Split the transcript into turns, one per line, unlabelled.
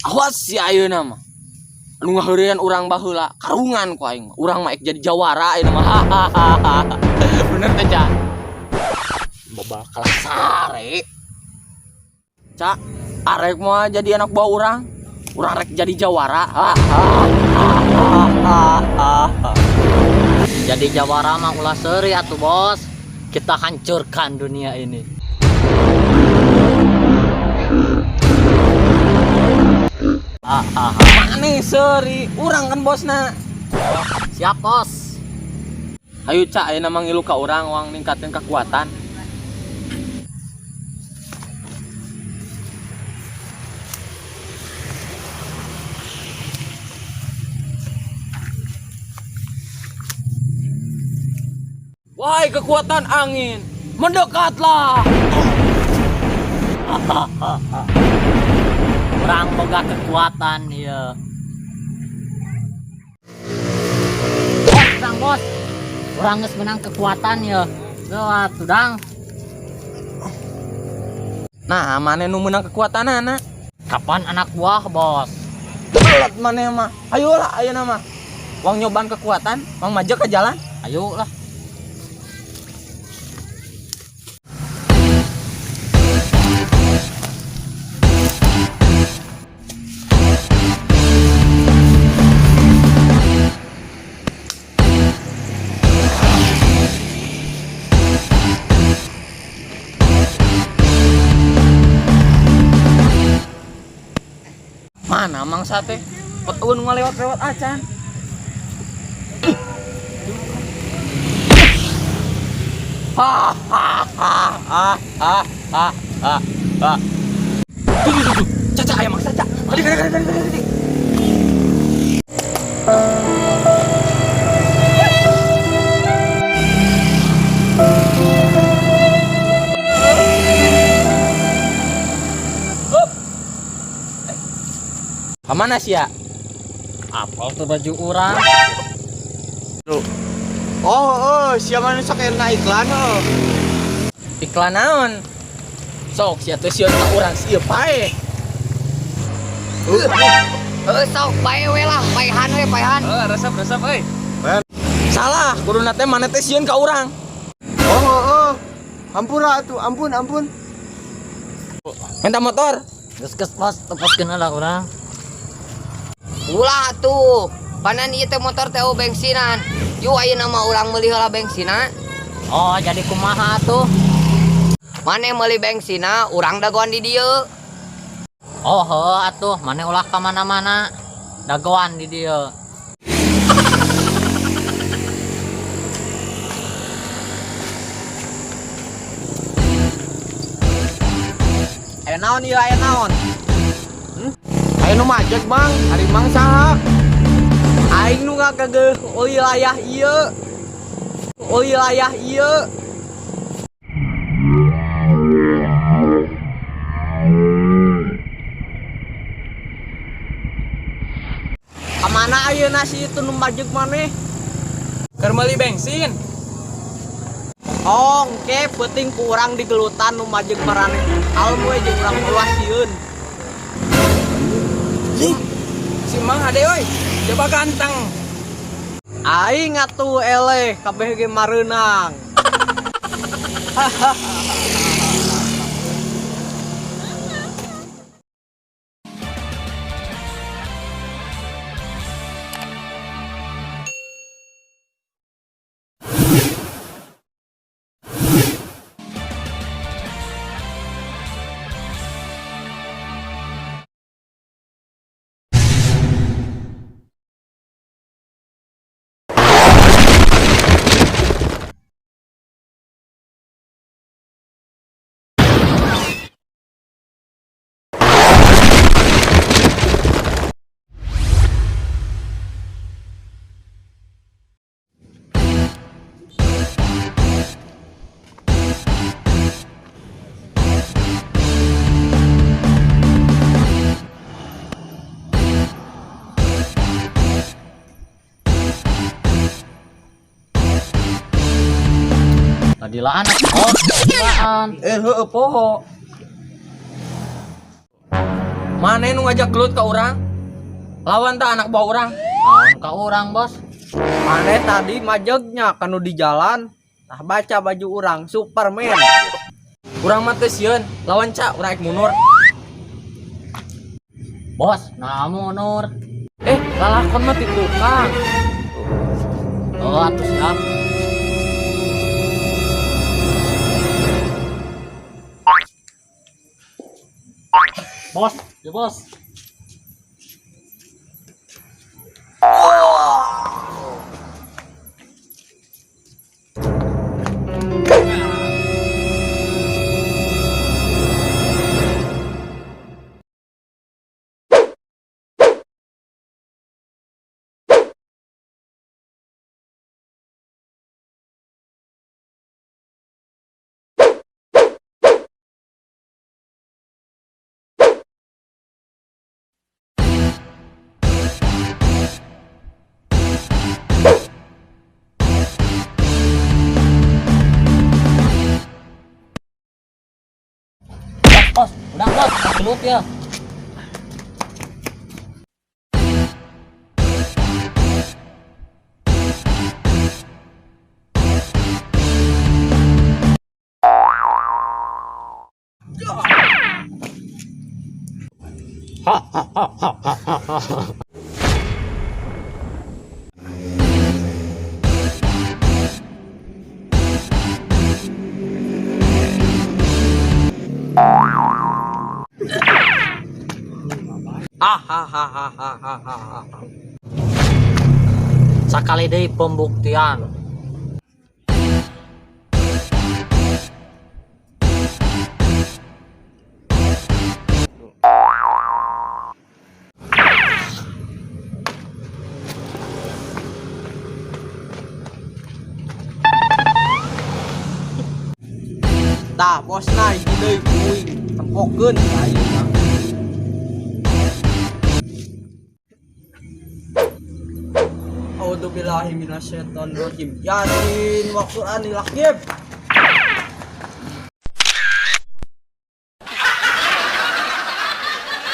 Awas si ayeuna mah. Anu ngaheureun urang baheula karungan ku aing mah. Urang mah ek jadi jawara ayeuna mah. Bener teh, Ca? Boba kalah sare. Ca, arek mah jadi anak buah urang. Urang rek jadi jawara.
Jadi jawara mah ulah seuri atuh bos. Kita hancurkan dunia ini.
Mane seuri, urang kan bosna.
Siap bos.
Hayu Ca, ayeuna mah ngilu ka urang wang ningkatin kekuatan. Wahai kekuatan angin, mendekatlah.
Urang boga kekuatan ieu. Bos. Urang geus menang kekuatan ya. Lewat tudang.
Nah, mana nu meunang kekuatanana?
Kapan anak buah, bos?
Belet mana mah. Ayolah ayeuna mah. Wang nyobaan kekuatan, wang maju ke jalan.
Ayo lah.
Mana mangsa teh? Petuun ngalewat-lewat acan. Caca aya mangsa Caca. Kali. Kemana sih ya?
Apal tuh baju urang?
Oh, siapa nu sok na iklan oh.
Iklan naon? Sok sia teh sieun ka urang ieu pae.
Sok bae we lah, paehan we, paehan.
Resep euy. Salah, kuduna teh maneh teh sieun ka urang.
Oh. Hampura atuh, ampun.
Minta motor.
Geus bos, tepaskeun lah urang.
Ulah tuh, panan ieu teh motor teh bensinan. Yuk ayeuna mah urang meuli heula bensinan.
Oh, jadi kumaha tuh?
Mane meuli bensina, urang dagoan di dieu.
Oh, heuh atuh, mane ulah ka mana-mana. Dagoan di dieu.
Aya naon ieu aya naon? Aya nu majek Bang, ari Mang saha? Aing nu ngageuh wilayah ieu. Kamana ayeuna si itu nu majek maneh?
Keur meuli bensin.
Oh, engke penting ku urang di gelutan nu majek maraneh. Almu we jeung urang luas sieun.
Si Mang ade euy, coba ganteng.
Aing atuh eleh kabeh ge mareunang.
Dilaan oh, dilaan.
Heueuh poho.
Mana nu ngajak gelut ke orang? Lawan tak anak bawa orang.
Naon ka urang, Bos?
Mana tadi majegnya kanu di jalan. Tah baca baju orang Superman.
Urang mah teu sieun, lawan ca urang ek mundur.
Bos, namu Nur.
Lalakon mah ti tukang.
Oh, atuh siap. Bos, ya bos. Bos, udah bos, gelut ya. Sakali deui pembuktian.
Tah bosna hiji deui kuing tempokeun ka ayeuna. A'udzubillahi minasyaitonir rajim. Yasin wa Qur'anil hakim.